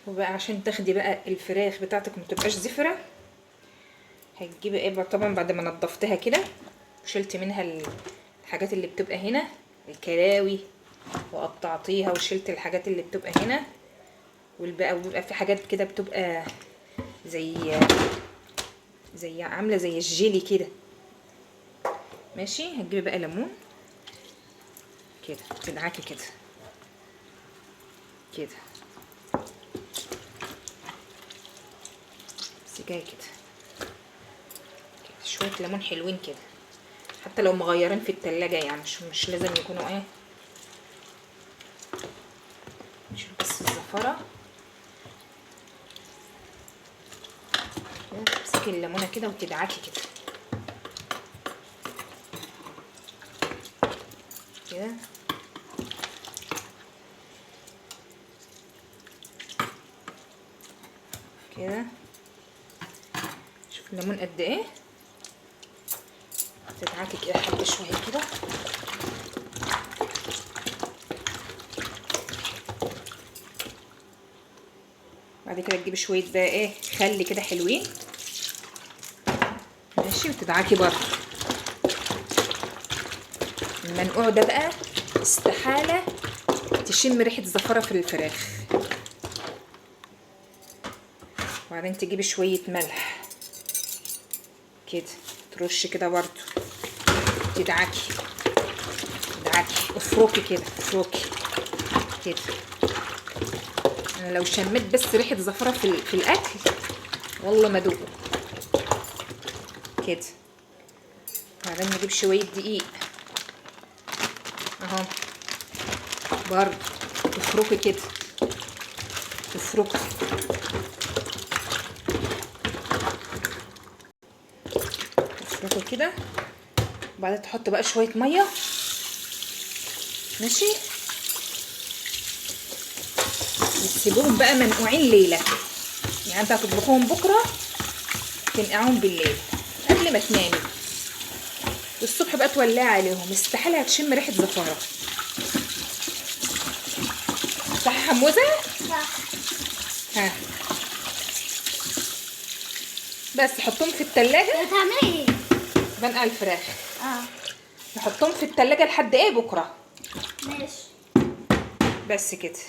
وبقى عشان تاخدي بقى الفراخ بتاعتك متبقاش زفرة، هتجيبي ايه بقى طبعا بعد ما نضفتها كده وشلت منها الحاجات اللي بتبقى هنا، الكلاوي، وقطعتيها وشلت الحاجات اللي بتبقى هنا، وبيبقى في حاجات كده بتبقى زي عامله زي الجيلي كده. ماشي. هتجيبي بقى ليمون كده تدعكي كده كده بس جاي كده شويه ليمون حلوين كده، حتى لو مغيرين في التلاجة يعني مش لازم يكونوا ايه. نشيل بس الزفرة كده، تمسكي الليمونة كده وتدعكي كده كده كده. شوف الليمون قد ايه، تدعكي كده حبة شوية كده. بعد كده تجيبي شوية بقى ايه خل كده حلوين. ماشي. وتدعكي برضه. المنقوع ده بقى استحالة تشم ريحة زفرة في الفراخ. وبعدين تجيبي شوية ملح كده ترشي كده برضه، تدعكي افركي كده افركي كده. انا لو شميت بس ريحة زفرة في الاكل والله ما ادوقه كده. بعدين نجيب شوية دقيق اهو برضه تفركي كده تفركي كده. وبعدين تحط بقى شويه ميه. ماشي. وتسيبوهم بقى منقوعين ليله، يعني انت هتطبخوهم بكره تنقعهم بالليل قبل ما تنامي، والصبح بقى تولعي عليهم. استحاله هتشم ريحه زفاره. صح يا حموزه؟ صح. ها بس حطهم في التلاجة. هتعملي ايه؟ بنقع الفراخ. اه نحطهم في التلاجة لحد ايه بكره. ماشي. بس كده.